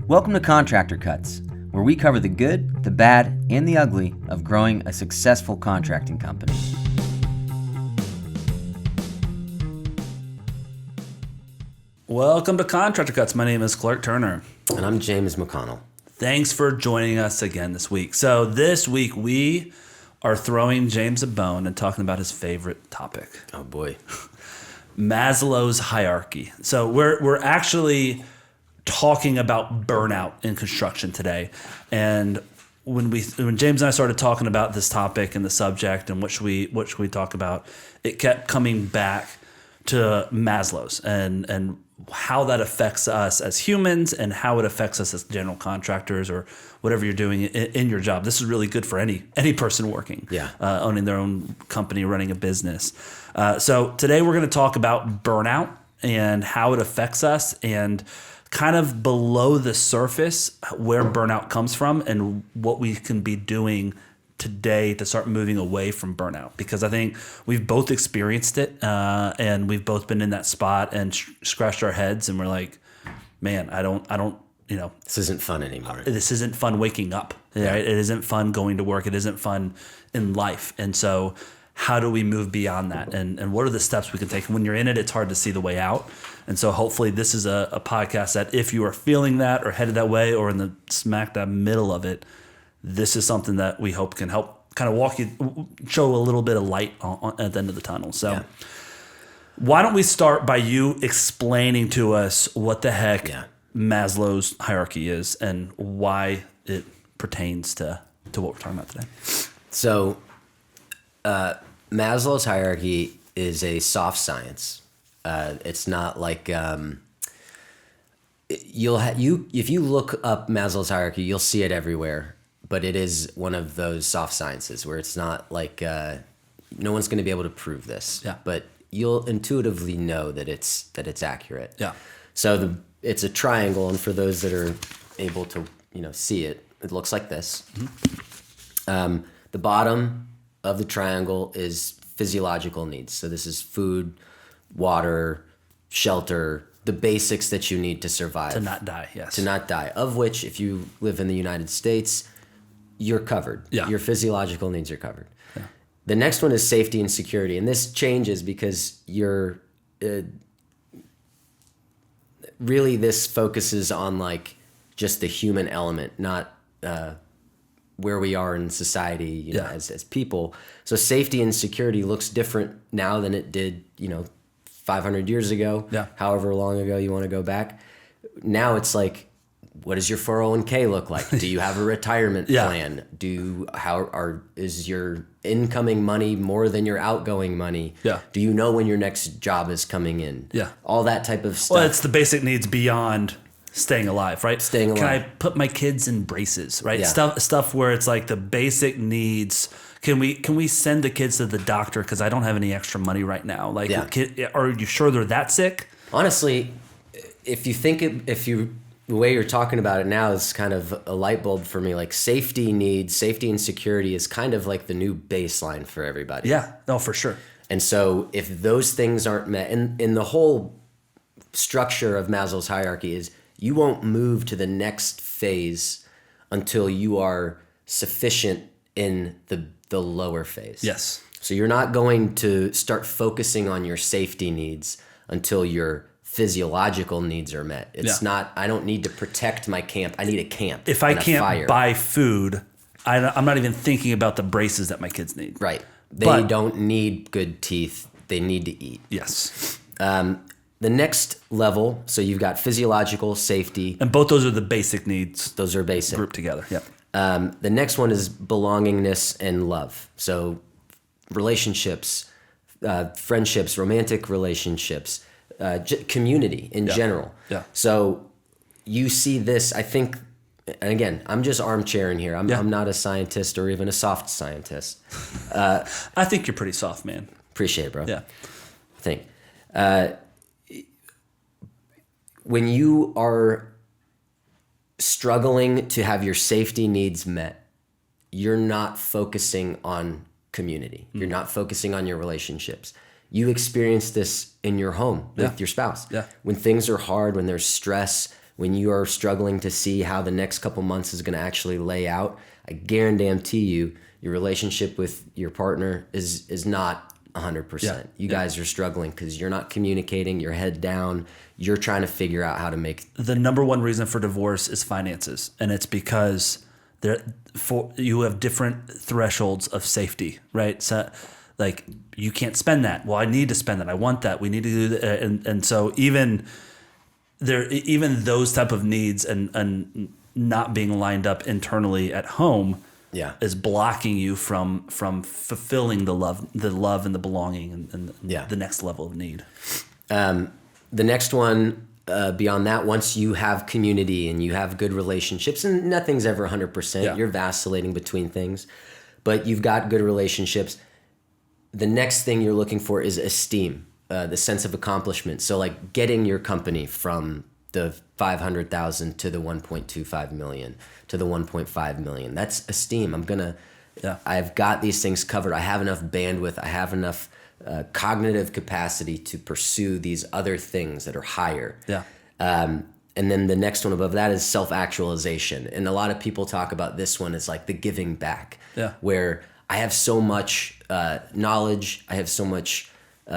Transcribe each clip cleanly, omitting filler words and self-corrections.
Welcome to Contractor Cuts, where we cover the good, the bad, and the ugly of growing a successful contracting company. Welcome to Contractor Cuts. My name is Clark Turner. And I'm James McConnell. Thanks for joining us again this week. So this week we are throwing James a bone and talking about his favorite topic. Oh boy. Maslow's hierarchy. So we're actually talking about burnout in construction today. And when James and I started talking about this topic and the subject and what should we talk about, it kept coming back to Maslow's and how that affects us as humans and how it affects us as general contractors or whatever you're doing in your job. This is really good for any person working, owning their own company, running a business. So today we're going to talk about burnout and how it affects us and kind of below the surface where burnout comes from and what we can be doing today to start moving away from burnout, because I think we've both experienced it and we've both been in that spot and scratched our heads and we're like, man, I don't, this isn't fun anymore. This isn't fun waking up. Right? It isn't fun going to work. It isn't fun in life. And so how do we move beyond that? And what are the steps we can take? When you're in it, it's hard to see the way out. And so hopefully this is a podcast that if you are feeling that or headed that way or in the smack dab middle of it, this is something that we hope can help kind of show a little bit of light at the end of the tunnel. So why don't we start by you explaining to us what the heck Maslow's hierarchy is and why it pertains to what we're talking about today. So Maslow's hierarchy is a soft science. It's not like if you look up Maslow's hierarchy, you'll see it everywhere. But it is one of those soft sciences where it's not like no one's going to be able to prove this. Yeah. But you'll intuitively know that it's accurate. Yeah. So it's a triangle, and for those that are able to see it, it looks like this. Mm-hmm. The bottom of the triangle is physiological needs. So this is food, water, shelter, the basics that you need to survive. To not die, yes. To not die, of which if you live in the United States, you're covered. Yeah. Your physiological needs are covered. Yeah. The next one is safety and security. And this changes because you're really this focuses on like just the human element, not where we are in society, as people. So safety and security looks different now than it did, 500 years ago, however long ago you want to go back. Now it's like, what does your 401k look like? Do you have a retirement plan? Is your incoming money more than your outgoing money? Yeah. Do you know when your next job is coming in? Yeah. All that type of stuff. Well, it's the basic needs beyond staying alive, right? Staying alive. Can I put my kids in braces, right? Yeah. Stuff where it's like the basic needs. Can we send the kids to the doctor because I don't have any extra money right now? Like, are you sure they're that sick? Honestly, the way you're talking about it now is kind of a light bulb for me. Like safety and security is kind of like the new baseline for everybody. Yeah, no, for sure. And so if those things aren't met, and the whole structure of Maslow's hierarchy is you won't move to the next phase until you are sufficient in the lower phase. Yes. So you're not going to start focusing on your safety needs until your physiological needs are met. It's not, I don't need to protect my camp. I need a camp. If I can't buy food, I'm not even thinking about the braces that my kids need. Right. They don't need good teeth. They need to eat. Yes. The next level, so you've got physiological, safety. And both those are the basic needs. Those are basic. Grouped together. Yep. The next one is belongingness and love. So relationships, friendships, romantic relationships, community in general. Yeah. So you see this, I think, and again, I'm just armchairing here. I'm not a scientist or even a soft scientist. I think you're pretty soft, man. Appreciate it, bro. Yeah. I think. When you are struggling to have your safety needs met, you're not focusing on community. You're not focusing on your relationships. You experience this in your home with your spouse. Yeah. When things are hard, when there's stress, when you are struggling to see how the next couple months is going to actually lay out, I guarantee you, your relationship with your partner is not 100%. Yeah. You guys are struggling because you're not communicating, you're head down, you're trying to figure out how to make... The number one reason for divorce is finances, and it's because you have different thresholds of safety, right? So, like, you can't spend that. Well, I need to spend that. I want that. We need to do that. And so even those type of needs and not being lined up internally at home is blocking you from fulfilling the love and the belonging and the next level of need. The next one, beyond that, once you have community and you have good relationships, and nothing's ever 100%, you're vacillating between things, but you've got good relationships. The next thing you're looking for is esteem, the sense of accomplishment. So like getting your company from the 500,000 to the 1.25 million to the 1.5 million. That's esteem. I've got these things covered. I have enough bandwidth. I have enough cognitive capacity to pursue these other things that are higher. And then the next one above that is self-actualization. And a lot of people talk about this one as like the giving back, where I have so much knowledge, I have so much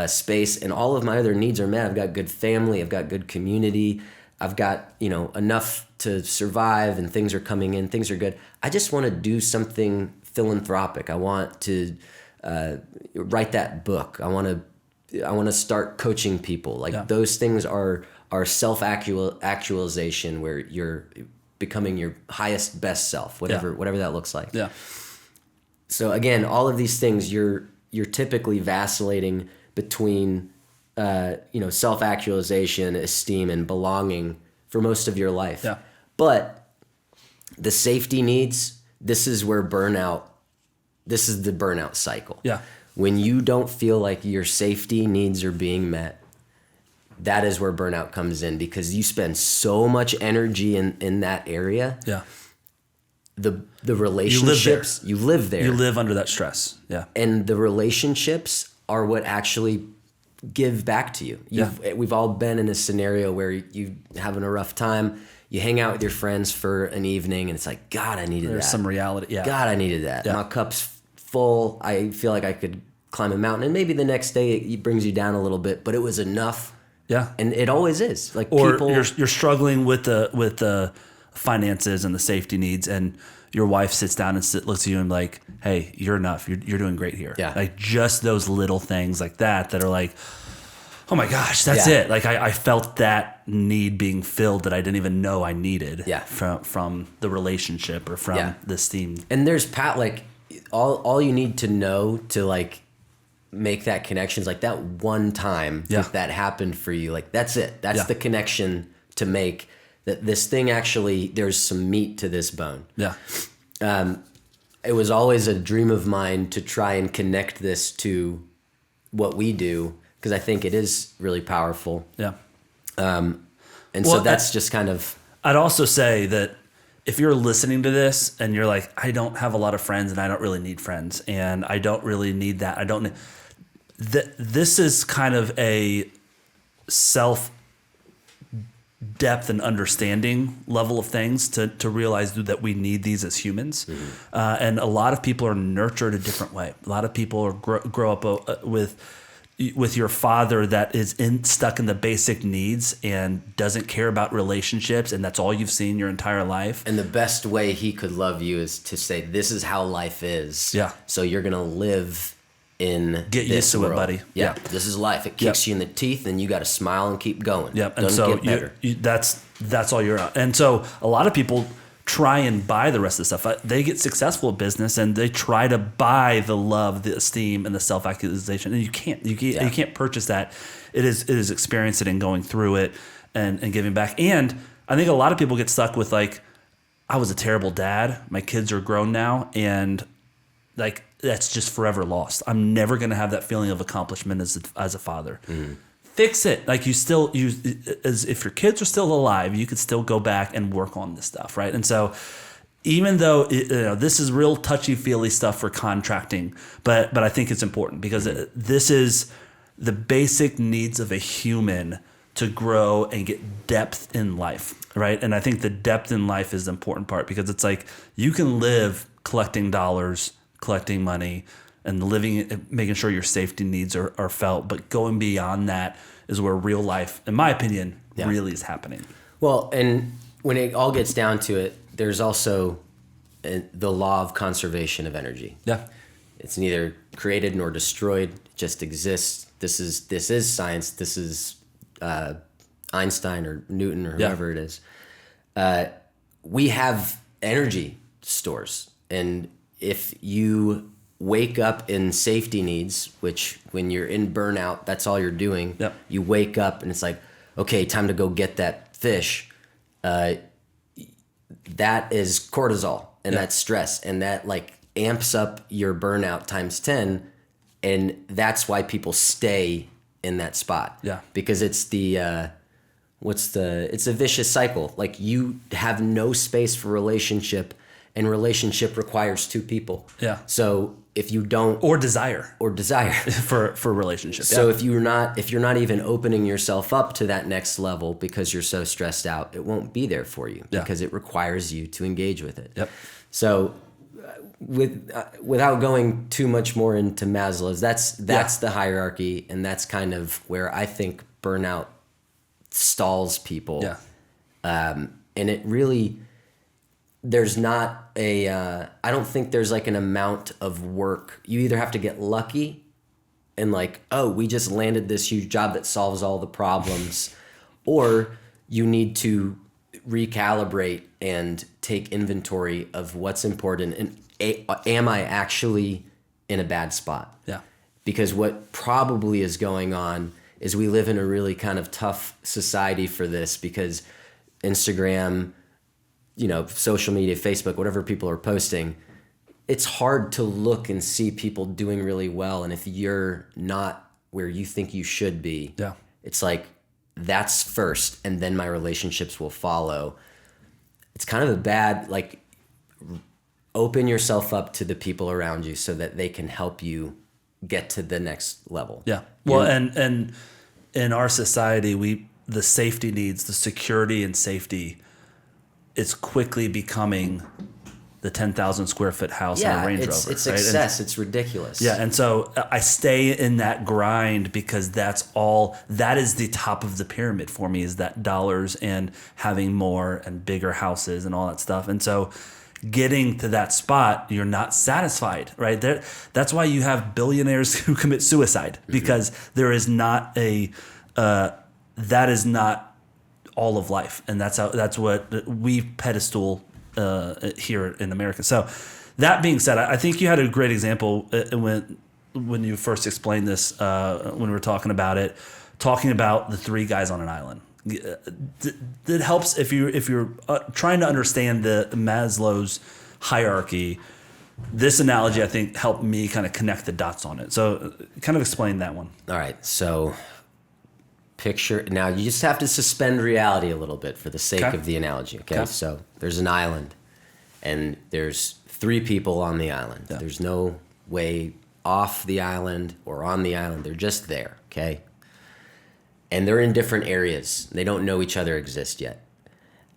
space, and all of my other needs are met. I've got good family, I've got good community, I've got, enough to survive, and things are coming in, things are good. I just want to do something philanthropic. I want to write that book. I want to start coaching people. Like those things are self-actualization, where you're becoming your highest, best self, whatever that looks like. So again, all of these things, you're typically vacillating between self-actualization, esteem, and belonging for most of your life. But the safety needs, this is the burnout cycle. When you don't feel like your safety needs are being met, that is where burnout comes in, because you spend so much energy in that area. The relationships, you live there. You live under that stress. And the relationships are what actually give back to you. We've all been in a scenario where you having a rough time. You hang out with your friends for an evening, and it's like, God, I needed that. There's some reality. God, I needed that. My cup's full. I feel like I could climb a mountain, and maybe the next day it brings you down a little bit, but it was enough. And it always is. Like, or people, you're struggling with the finances and the safety needs, and your wife sits down and looks at you and like, hey, you're enough. You're doing great here. Like just those little things like that are like, oh my gosh, that's it. Like I felt that need being filled that I didn't even know I needed from the relationship or from the esteem. And there's like all you need to know to like make that connection is like that one time that happened for you. Like that's it. That's the connection to make. That this thing actually, there's some meat to this bone. It was always a dream of mine to try and connect this to what we do, because I think it is really powerful. So that's just kind of... I'd also say that if you're listening to this and you're like, I don't have a lot of friends and I don't really need friends and I don't really need that. I don't need... This is kind of a depth and understanding level of things to realize that we need these as humans. And a lot of people are nurtured a different way. A lot of people are grow up with your father that is stuck in the basic needs and doesn't care about relationships, and that's all you've seen your entire life. And the best way he could love you is to say, this is how life is. So you're going to live in get used to it, buddy. This is life. It kicks you in the teeth, and you got to smile and keep going. And so get better. That's all you're on. And so a lot of people try and buy the rest of the stuff. They get successful at business and they try to buy the love, the esteem, and the self-actualization. And you can't purchase that. It is experiencing it and going through it and giving back. And I think a lot of people get stuck with like, I was a terrible dad. My kids are grown now, and like that's just forever lost. I'm never going to have that feeling of accomplishment as a father. Fix it. Like as if your kids are still alive, you could still go back and work on this stuff, right? And so, even though this is real touchy-feely stuff for contracting, but I think it's important because this is the basic needs of a human to grow and get depth in life, right? And I think the depth in life is the important part, because it's like you can live collecting dollars, collecting money, and living, making sure your safety needs are felt. But going beyond that is where real life, in my opinion, really is happening. Well, and when it all gets down to it, there's also the law of conservation of energy. Yeah. It's neither created nor destroyed. It just exists. This is science. This is Einstein or Newton or whoever it is. We have energy stores. And if you wake up in safety needs, which when you're in burnout, that's all you're doing. Yep. You wake up and it's like, okay, time to go get that fish. That is cortisol, and that's stress, and that like amps up your burnout times 10. And that's why people stay in that spot. Yeah. Because it's it's a vicious cycle. Like you have no space for relationship, and relationship requires two people. Yeah. So if you don't, Or desire for relationships. So if you're not even opening yourself up to that next level because you're so stressed out, it won't be there for you because it requires you to engage with it. Yep. So without going too much more into Maslow's, that's the hierarchy, and that's kind of where I think burnout stalls people. Yeah. And it really, there's not I don't think there's like an amount of work. You either have to get lucky and like, oh, we just landed this huge job that solves all the problems, or you need to recalibrate and take inventory of what's important, and am I actually in a bad spot? Yeah. Because what probably is going on is we live in a really kind of tough society for this, because Instagram, social media, Facebook, whatever people are posting, it's hard to look and see people doing really well. And if you're not where you think you should be, it's like, that's first, and then my relationships will follow. It's kind of a bad, like, open yourself up to the people around you so that they can help you get to the next level. Yeah. Well, and in our society, the safety needs, the security and safety, is quickly becoming the 10,000 square foot house in a Range Rover. It's right? excess. It's ridiculous. Yeah. And so I stay in that grind because that is the top of the pyramid for me, is that dollars and having more and bigger houses and all that stuff. And so getting to that spot, you're not satisfied, right? That's why you have billionaires who commit suicide, because there is not that is not all of life. And that's what we pedestal here in America. So that being said, I think you had a great example when you first explained this, when we were talking about the three guys on an island. It helps if you're trying to understand the Maslow's hierarchy. This analogy, I think, helped me kind of connect the dots on it. So kind of explain that one. All right. So picture, now you just have to suspend reality a little bit for the sake of the analogy. Okay. So there's an island, and there's three people on the island. Yeah. There's no way off the island or on the island. They're just there. Okay. And they're in different areas. They don't know each other exist yet.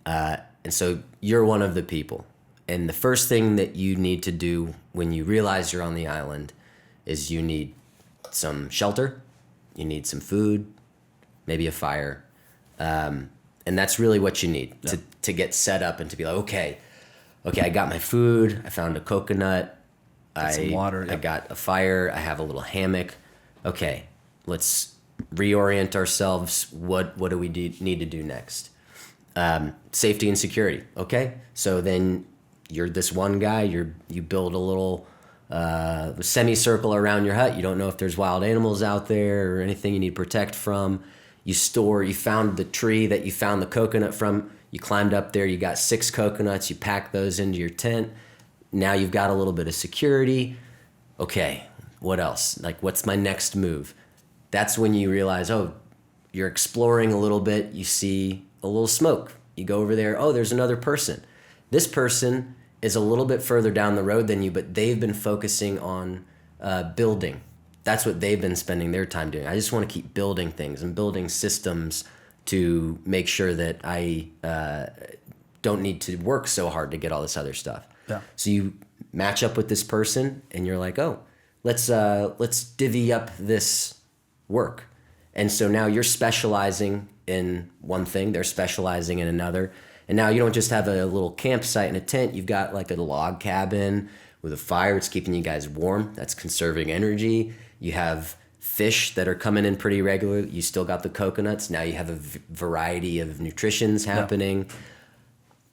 And so you're one of the people. And the first thing that you need to do when you realize you're on the island is you need some shelter, you need some food, maybe a fire. And that's really what you need to get set up and to be like, okay, I got my food, I found a coconut, some water, I got a fire, I have a little hammock. Okay, let's reorient ourselves. What do we need to do next? Safety and security. Okay, so then you're this one guy. You build a little semicircle around your hut. You don't know if there's wild animals out there or anything you need to protect from. You found the tree that you found the coconut from. You climbed up there. You got 6 coconuts. You packed those into your tent. Now you've got a little bit of security. Okay, what else? Like, what's my next move? That's when you realize, you're exploring a little bit. You see a little smoke. You go over there. Oh, there's another person. This person is a little bit further down the road than you, but they've been focusing on building. That's what they've been spending their time doing. I just want to keep building things and building systems to make sure that I don't need to work so hard to get all this other stuff. Yeah. So you match up with this person and you're like, oh, let's divvy up this work. And so now you're specializing in one thing, they're specializing in another. And now you don't just have a little campsite and a tent, you've got like a log cabin with a fire. It's keeping you guys warm. That's conserving energy. You have fish that are coming in pretty regularly. You still got the coconuts. Now you have a variety of nutritions happening.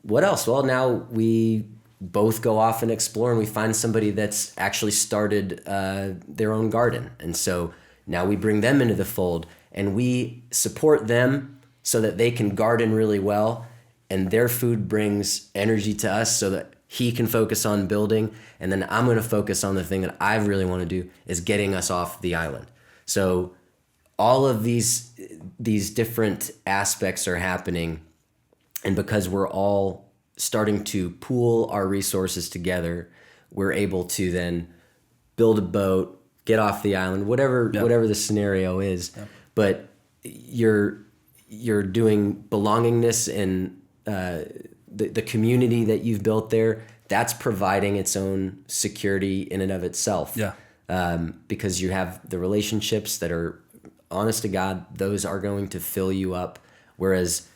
What else? Well, now we both go off and explore, and we find somebody that's actually started their own garden. And so now we bring them into the fold, and we support them so that they can garden really well, and their food brings energy to us so that he can focus on building, and then I'm going to focus on the thing that I really want to do, is getting us off the island. So all of these different aspects are happening, and because we're all starting to pool our resources together, we're able to then build a boat, get off the island, whatever the scenario is. Yep. But you're doing belongingness in the community that you've built there. That's providing its own security in and of itself. Yeah. Because you have the relationships that are, honest to God, those are going to fill you up. Whereas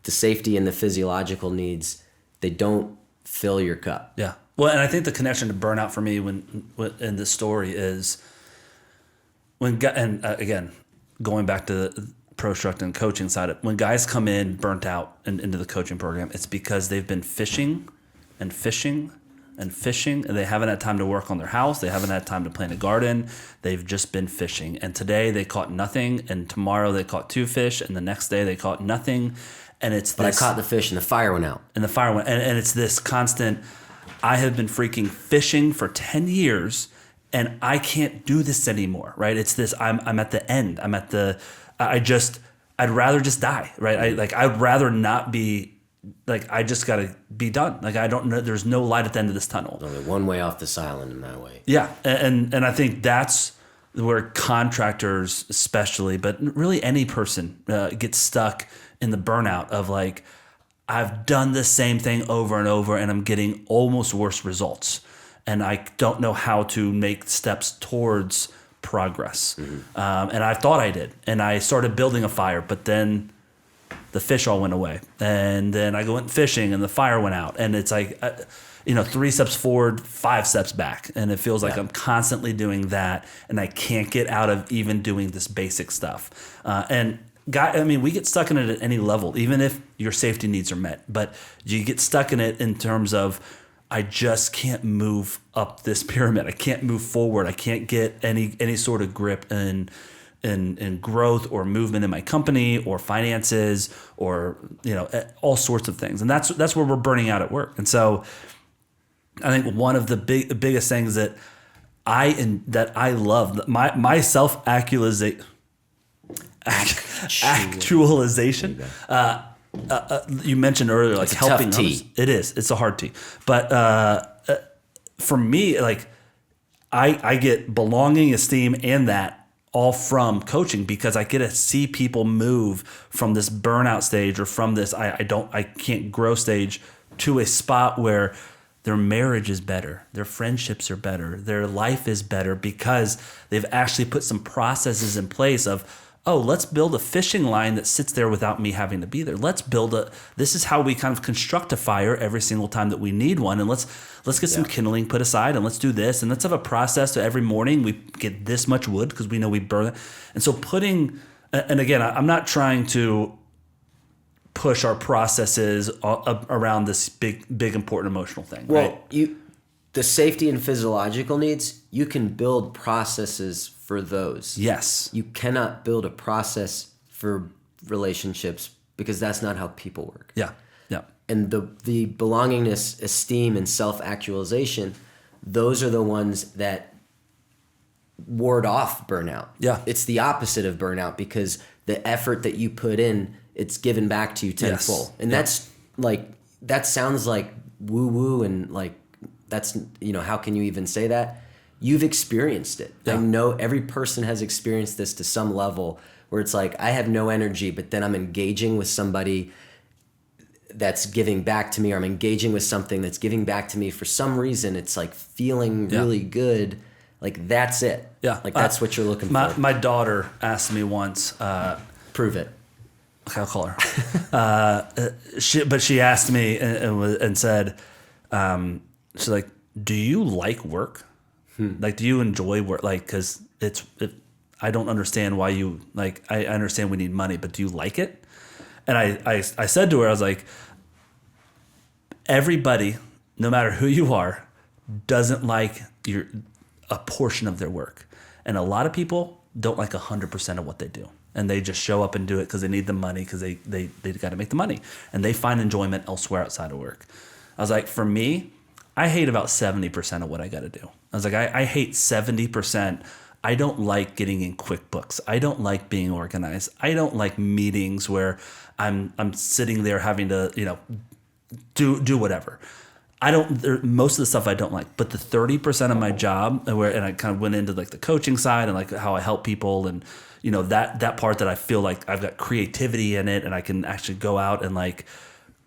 the safety and the physiological needs, they don't fill your cup. Yeah. Well, and I think the connection to burnout for me when in this story is again, going back to the pro-struct and coaching side, when guys come in burnt out into the coaching program, it's because they've been fishing and fishing and fishing, and they haven't had time to work on their house. They haven't had time to plant a garden. They've just been fishing. And today they caught nothing, and tomorrow they caught 2 fish, and the next day they caught nothing. And it's this, but I caught the fish and the fire went out. And it's this constant, I have been freaking fishing for 10 years and I can't do this anymore, right? It's this, I'm at the end. I'd rather just die, right? I'd rather not be, I just got to be done. I don't know, there's no light at the end of this tunnel. There's only one way off this island in that way. Yeah. And I think that's where contractors especially, but really any person gets stuck in the burnout of I've done the same thing over and over and I'm getting almost worse results. And I don't know how to make steps towards progress. Mm-hmm. And I thought I did. And I started building a fire, but then the fish all went away. And then I went fishing and the fire went out. And it's 3 steps forward, 5 steps back. And it feels like I'm constantly doing that. And I can't get out of even doing this basic stuff. We get stuck in it at any level, even if your safety needs are met. But you get stuck in it in terms of, I just can't move up this pyramid. I can't move forward. I can't get any sort of grip in growth or movement in my company or finances or all sorts of things. And that's where we're burning out at work. And so I think one of the biggest things that I love, my self-actualization. Actualization. You mentioned earlier, it's helping others. It is. It's a hard T. But for me, I get belonging, esteem, and that all from coaching because I get to see people move from this burnout stage or from this I can't grow stage to a spot where their marriage is better, their friendships are better, their life is better because they've actually put some processes in place of, oh, let's build a fishing line that sits there without me having to be there. Let's this is how we kind of construct a fire every single time that we need one. And let's get some kindling put aside and let's do this. And let's have a process so every morning we get this much wood because we know we burn it. And so and again, I'm not trying to push our processes around this big important emotional thing. Well, right? The safety and physiological needs, you can build processes for those. Yes. You cannot build a process for relationships because that's not how people work. Yeah. Yeah. And the belongingness, esteem, and self-actualization, those are the ones that ward off burnout. Yeah. It's the opposite of burnout because the effort that you put in, it's given back to you tenfold. Yes. And that's that sounds like woo-woo and that's, how can you even say that? You've experienced it. Yeah. I know every person has experienced this to some level where it's like I have no energy, but then I'm engaging with somebody that's giving back to me, or I'm engaging with something that's giving back to me for some reason. It's like feeling really good. Like that's it. Yeah. Like that's what you're looking for. My daughter asked me once, Prove it. I'll call her. She asked me and said, she's like, do you like work? Like, do you enjoy work? Like, cause I don't understand why you like, I understand we need money, but do you like it? And I said to her, I was like, everybody, no matter who you are, doesn't like a portion of their work. And a lot of people don't like 100% of what they do. And they just show up and do it because they need the money, because they got to make the money. And they find enjoyment elsewhere outside of work. I was like, for me, I hate about 70% of what I got to do. I was like, I hate 70%. I don't like getting in QuickBooks. I don't like being organized. I don't like meetings where I'm sitting there having to, do whatever. Most of the stuff I don't like, but the 30% of my job and I kind of went into like the coaching side and like how I help people and, that part that I feel like I've got creativity in it and I can actually go out and like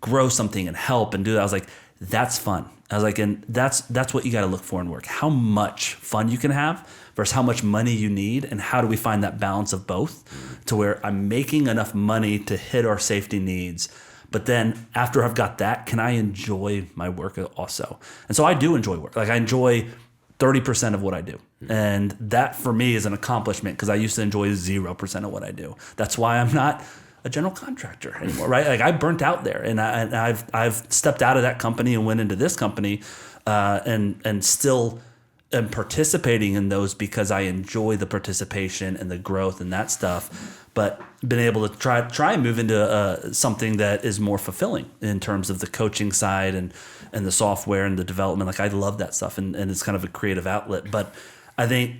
grow something and help and do that. I was like, that's fun. I was like, and that's what you got to look for in work. How much fun you can have versus how much money you need, and how do we find that balance of both to where I'm making enough money to hit our safety needs, but then after I've got that, can I enjoy my work also? And so I do enjoy work. Like I enjoy 30% of what I do. And that for me is an accomplishment, because I used to enjoy 0% of what I do. That's why I'm not a general contractor anymore, right? Like I burnt out there, and I've stepped out of that company and went into this company, and still am participating in those because I enjoy the participation and the growth and that stuff. But been able to try and move into something that is more fulfilling in terms of the coaching side and the software and the development. Like I love that stuff, and it's kind of a creative outlet. But I think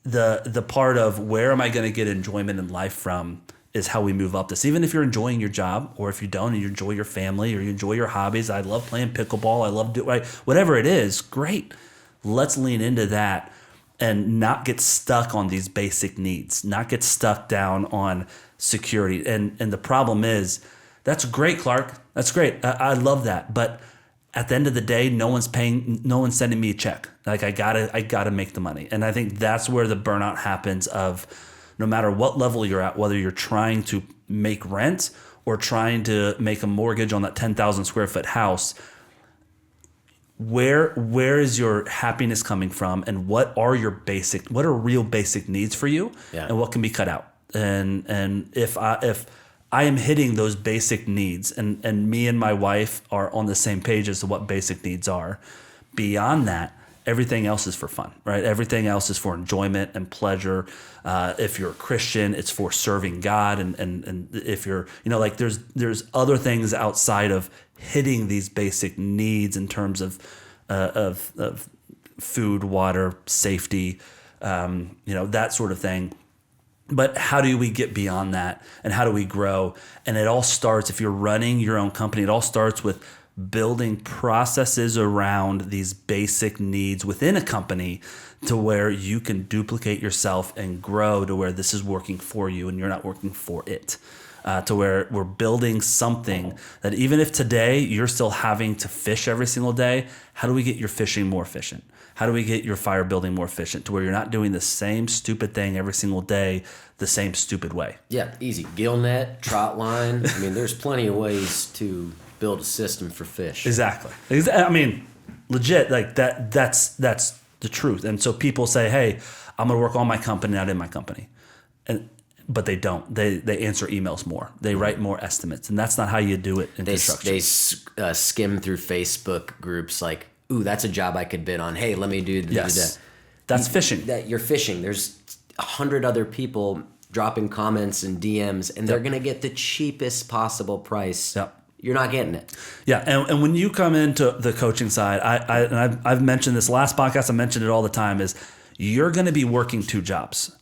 the part of where am I going to get enjoyment in life from is how we move up this. Even if you're enjoying your job, or if you don't and you enjoy your family or you enjoy your hobbies. I love playing pickleball. I love doing whatever it is. Great. Let's lean into that and not get stuck on these basic needs, not get stuck down on security. And the problem is, that's great, Clark. That's great. I love that. But at the end of the day, no one's sending me a check. Like I gotta make the money. And I think that's where the burnout happens of no matter what level you're at, whether you're trying to make rent or trying to make a mortgage on that 10,000 square foot house, where is your happiness coming from, and what are real basic needs for you, and what can be cut out? And if I am hitting those basic needs, and me and my wife are on the same page as to what basic needs are, beyond that, everything else is for fun, right? Everything else is for enjoyment and pleasure. If you're a Christian, it's for serving God, and if you're, there's other things outside of hitting these basic needs in terms of food, water, safety, that sort of thing. But how do we get beyond that, and how do we grow? And it all starts, if you're running your own company, it all starts with building processes around these basic needs within a company to where you can duplicate yourself and grow to where this is working for you and you're not working for it. To where we're building something that even if today you're still having to fish every single day, how do we get your fishing more efficient? How do we get your fire building more efficient to where you're not doing the same stupid thing every single day the same stupid way? Yeah, easy. Gill net, trot line. I mean, there's plenty of ways to build a system for fish. Exactly. I mean, legit, like that's the truth. And so people say, hey, I'm going to work on my company, not in my company. But they don't. They answer emails more. They write more estimates. And that's not how you do it in construction. They skim through Facebook groups like, ooh, that's a job I could bid on. Hey, let me do that. Yes. That's fishing. You're fishing. There's 100 other people dropping comments and DMs, and they're going to get the cheapest possible price. Yep. You're not getting it. Yeah, and when you come into the coaching side, I've mentioned this last podcast, I mentioned it all the time, is you're going to be working 2 jobs.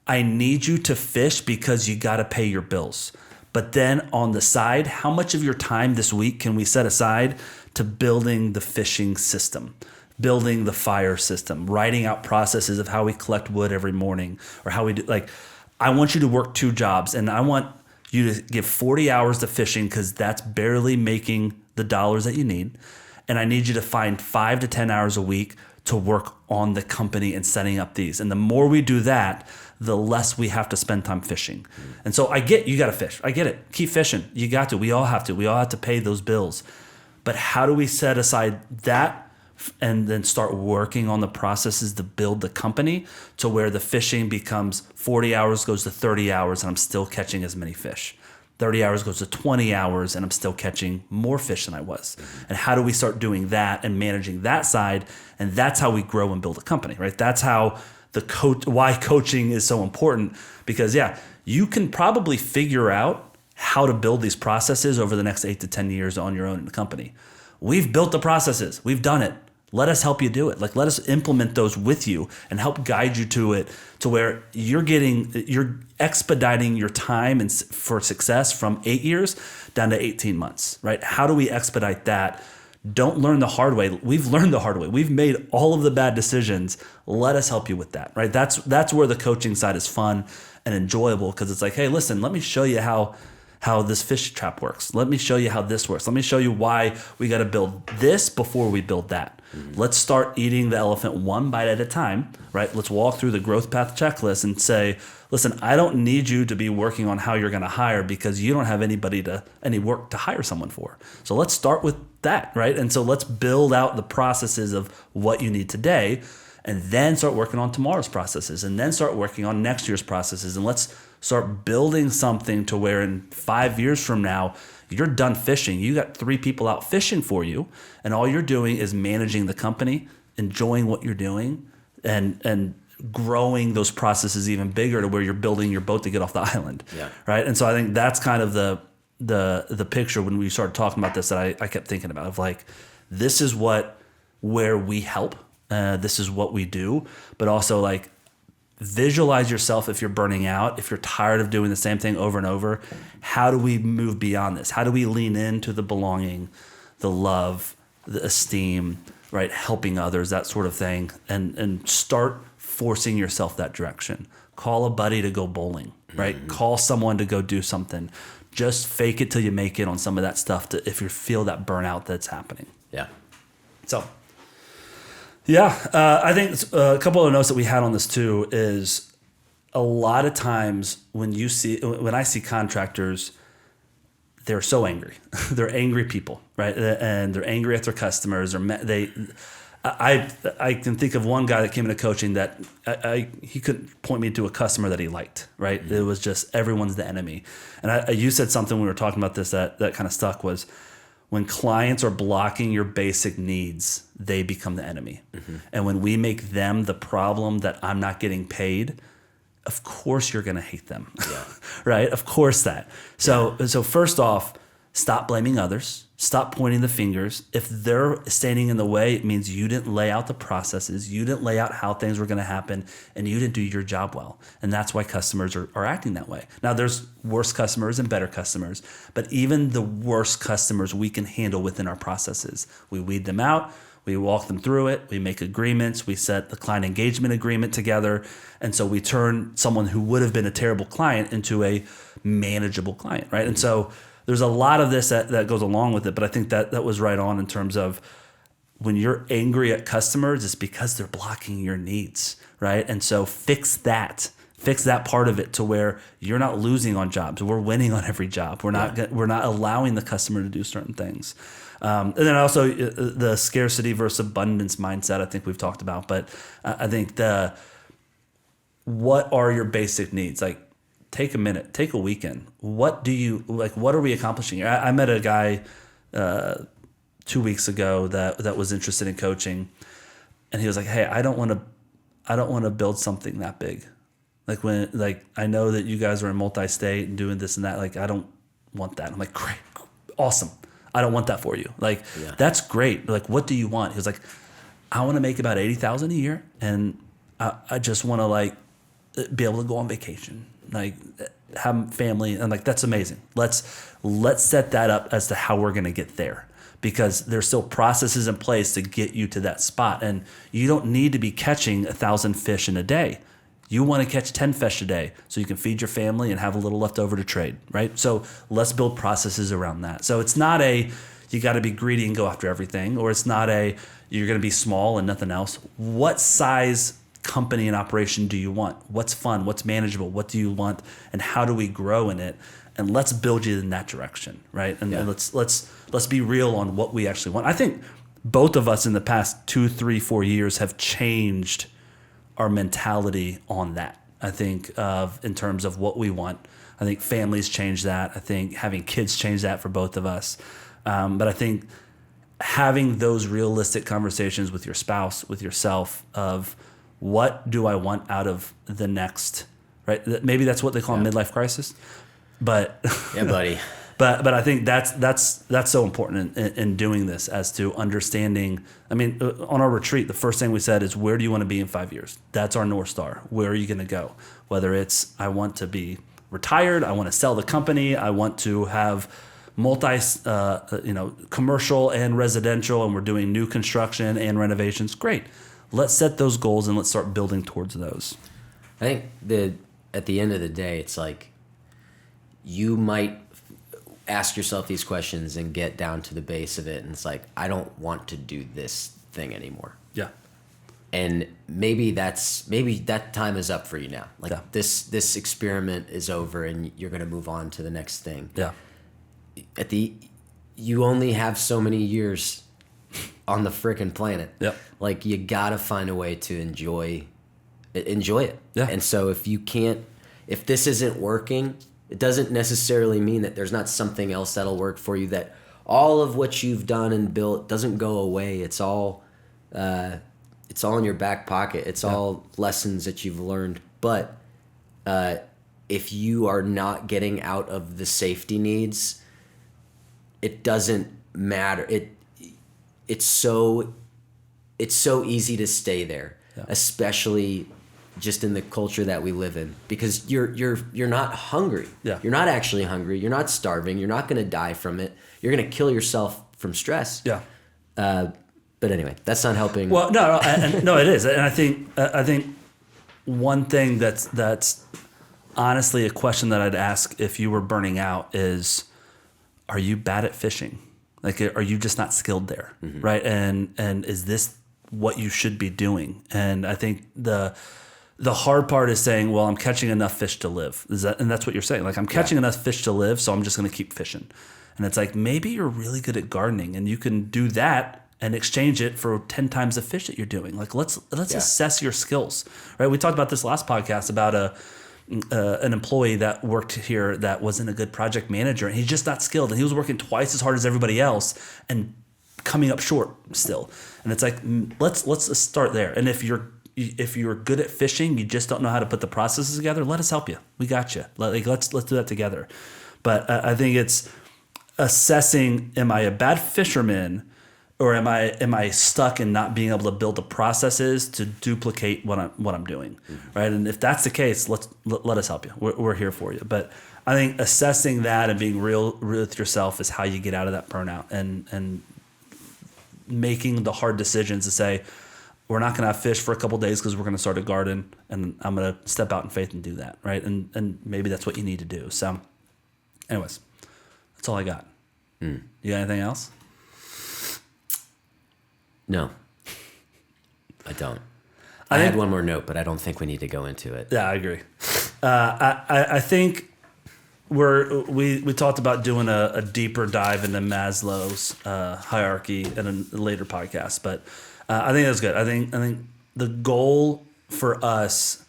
I need you to fish because you got to pay your bills. But then on the side, how much of your time this week can we set aside to building the fishing system, building the fire system, writing out processes of how we collect wood every morning, or how we do, like, I want you to work 2 jobs, and I want you to give 40 hours to fishing because that's barely making the dollars that you need. And I need you to find 5 to 10 hours a week to work on the company and setting up these. And the more we do that, the less we have to spend time fishing. And so I get you got to fish. I get it. Keep fishing. You got to. We all have to. We all have to pay those bills. But how do we set aside that and then start working on the processes to build the company to where the fishing becomes 40 hours goes to 30 hours and I'm still catching as many fish. 30 hours goes to 20 hours and I'm still catching more fish than I was. And how do we start doing that and managing that side? And that's how we grow and build a company, right? That's how why coaching is so important, because you can probably figure out how to build these processes over the next 8 to 10 years on your own in the company. We've built the processes. We've done it. Let us help you do it. Like, let us implement those with you and help guide you to it, to where you're expediting your time and for success from 8 years down to 18 months, right? How do we expedite that? Don't learn the hard way. We've learned the hard way. We've made all of the bad decisions. Let us help you with that, right? That's where the coaching side is fun and enjoyable, because it's like, hey, listen, let me show you how this fish trap works. Let me show you how this works. Let me show you why we got to build this before we build that. Let's start eating the elephant one bite at a time, right? Let's walk through the growth path checklist and say, listen, I don't need you to be working on how you're going to hire because you don't have any work to hire someone for. So let's start with that, right? And so let's build out the processes of what you need today, and then start working on tomorrow's processes, and then start working on next year's processes. And let's start building something to where in 5 years from now, you're done fishing. You got 3 people out fishing for you, and all you're doing is managing the company, enjoying what you're doing, and growing those processes even bigger to where you're building your boat to get off the island. Yeah. Right. And so I think that's kind of the picture when we started talking about this that I kept thinking about, of like, this is where we help. This is what we do, but also like, visualize yourself if you're burning out, if you're tired of doing the same thing over and over. How do we move beyond this? How do we lean into the belonging, the love, the esteem, right? Helping others, that sort of thing, and start forcing yourself that direction. Call a buddy to go bowling, right? Mm-hmm. Call someone to go do something. Just fake it till you make it on some of that stuff if you feel that burnout that's happening. Yeah. So I think a couple of notes that we had on this too is a lot of times when I see contractors, they're so angry. They're angry people, right? And they're angry at their customers. I can think of one guy that came into coaching that he couldn't point me to a customer that he liked, right? Mm-hmm. It was just everyone's the enemy. And you said something when we were talking about this that kind of stuck was, when clients are blocking your basic needs, they become the enemy. Mm-hmm. And when we make them the problem that I'm not getting paid, of course you're going to hate them, right? Of course that. So first off, stop blaming others. Stop pointing the fingers. If they're standing in the way, it means you didn't lay out the processes. You didn't lay out how things were going to happen, and you didn't do your job well. And that's why customers are acting that way. Now, there's worse customers and better customers, but even the worst customers we can handle within our processes. We weed them out. We walk them through it. We make agreements. We set the client engagement agreement together. And so we turn someone who would have been a terrible client into a manageable client, right? And so there's a lot of this that goes along with it, but I think that was right on in terms of when you're angry at customers, it's because they're blocking your needs, right? And so fix that part of it to where you're not losing on jobs. We're winning on every job. We're not allowing the customer to do certain things. And then also the scarcity versus abundance mindset, I think we've talked about, but I think what are your basic needs? Like, take a minute, take a weekend. What are we accomplishing here? I met a guy 2 weeks ago that was interested in coaching, and he was like, "Hey, I don't want to build something that big. I know that you guys are in multi-state and doing this and that. Like, I don't want that." I'm like, "Great, awesome. I don't want that for you. That's great. Like, what do you want?" He was like, "I want to make about $80,000 a year, and I just want to be able to go on vacation, have family." And that's amazing. Let's set that up as to how we're going to get there, because there's still processes in place to get you to that spot. And you don't need to be catching 1,000 fish in a day. You want to catch 10 fish a day so you can feed your family and have a little left over to trade, right? So let's build processes around that. So it's not you got to be greedy and go after everything, or it's not you're going to be small and nothing else. What size company and operation do you want? What's fun? What's manageable? What do you want? And how do we grow in it? And let's build you in that direction, right? And let's be real on what we actually want. I think both of us in the past 2, 3, 4 years have changed our mentality on that. I think in terms of what we want. I think families change that. I think having kids change that for both of us. But I think having those realistic conversations with your spouse, with yourself, of what do I want out of the next, right? Maybe that's what they call a midlife crisis. But yeah, buddy. But I think that's so important in doing this, as to understanding. I mean, on our retreat, the first thing we said is, where do you want to be in 5 years? That's our North Star. Where are you going to go? Whether it's, I want to be retired, I want to sell the company, I want to have commercial and residential, and we're doing new construction and renovations. Great. Let's set those goals and let's start building towards those. I think at the end of the day, it's like, you might ask yourself these questions and get down to the base of it, and it's like, I don't want to do this thing anymore. Yeah. And maybe that time is up for you now. Like, this experiment is over and you're going to move on to the next thing. Yeah. You only have so many years on the frickin' planet. Yep. Like, you got to find a way to enjoy it. Yeah. And so if this isn't working, it doesn't necessarily mean that there's not something else that'll work for you, that all of what you've done and built doesn't go away. It's all in your back pocket. It's all lessons that you've learned. But if you are not getting out of the safety needs, it doesn't matter. It's so easy to stay there, especially just in the culture that we live in, because you're not hungry. Yeah. You're not actually hungry. You're not starving. You're not going to die from it. You're going to kill yourself from stress. Yeah. But anyway, that's not helping. Well, no, it is. And I think one thing that's honestly a question that I'd ask if you were burning out is, are you bad at fishing? Like, are you just not skilled there? Mm-hmm. Right. And is this what you should be doing? And I think the hard part is saying, well, I'm catching enough fish to live. And that's what you're saying. Like, I'm catching enough fish to live, so I'm just going to keep fishing. And it's like, maybe you're really good at gardening and you can do that and exchange it for 10 times the fish that you're doing. Like, let's assess your skills, right? We talked about this last podcast about an employee that worked here that wasn't a good project manager, and he's just not skilled, and he was working twice as hard as everybody else and coming up short still. And it's like, let's start there. And if you're good at fishing, you just don't know how to put the processes together, let us help you. We got you. Let's do that together. But I think it's assessing, am I a bad fisherman, or am I stuck in not being able to build the processes to duplicate what I'm doing, mm-hmm. right? And if that's the case, let us help you. We're here for you. But I think assessing that and being real with yourself is how you get out of that burnout, and making the hard decisions to say, we're not going to have fish for a couple of days because we're going to start a garden, and I'm going to step out in faith and do that, right? And maybe that's what you need to do. So, anyways, that's all I got. You got anything else? No, I don't. I had one more note, but I don't think we need to go into it. Yeah, I agree. I think we talked about doing a deeper dive into Maslow's hierarchy in a later podcast, but I think that's good. I think the goal for us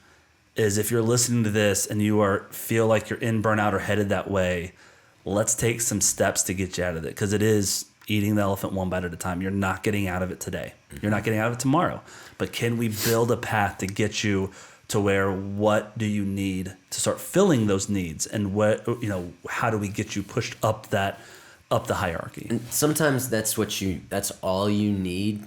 is, if you're listening to this and you feel like you're in burnout or headed that way, let's take some steps to get you out of it, because it is eating the elephant one bite at a time. You're not getting out of it today. You're not getting out of it tomorrow. But can we build a path to get you to where, what do you need to start filling those needs, and how do we get you pushed up the hierarchy? And sometimes that's all you need.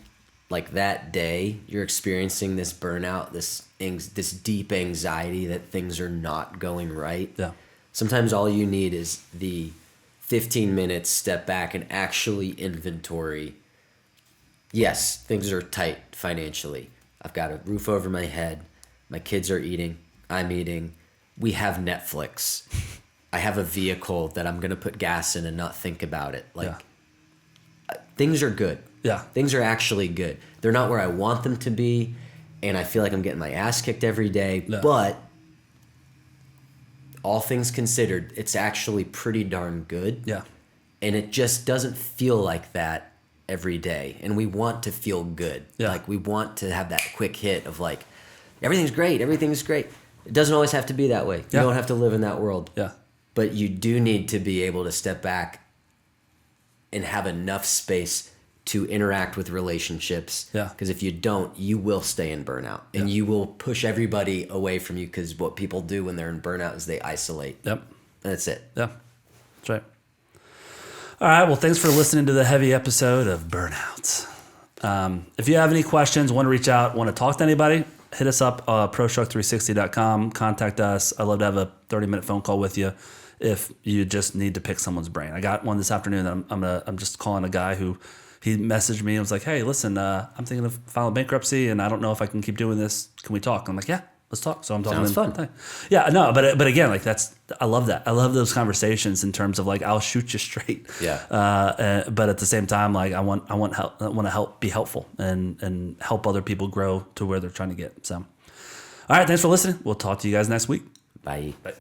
Like, that day you're experiencing this burnout, this deep anxiety that things are not going right. Yeah. Sometimes all you need is the 15 minutes step back and actually inventory. Yes, things are tight financially. I've got a roof over my head. My kids are eating. I'm eating. We have Netflix. I have a vehicle that I'm going to put gas in and not think about it. Like, things are good. Yeah. Things are actually good. They're not where I want them to be, and I feel like I'm getting my ass kicked every day. Yeah. But all things considered, it's actually pretty darn good. Yeah. And it just doesn't feel like that every day. And we want to feel good. Yeah. Like, we want to have that quick hit of like, everything's great. Everything's great. It doesn't always have to be that way. You don't have to live in that world. Yeah. But you do need to be able to step back and have enough space to interact with relationships. Yeah. Because if you don't, you will stay in burnout. And you will push everybody away from you, because what people do when they're in burnout is they isolate. Yep. And that's it. Yeah. That's right. All right. Well, thanks for listening to the heavy episode of Burnout. If you have any questions, want to reach out, want to talk to anybody, hit us up, prostruct360.com, contact us. I'd love to have a 30-minute phone call with you if you just need to pick someone's brain. I got one this afternoon that I'm just calling a guy who, he messaged me and was like, hey, listen, I'm thinking of filing bankruptcy and I don't know if I can keep doing this. Can we talk? I'm like, yeah, let's talk. So I'm talking Sounds to him. fun. Yeah, no, but again, like I love that. I love those conversations in terms of like, I'll shoot you straight. Yeah. But at the same time, like I want help. I want to help, be helpful and help other people grow to where they're trying to get. So, all right, thanks for listening. We'll talk to you guys next week. Bye. Bye.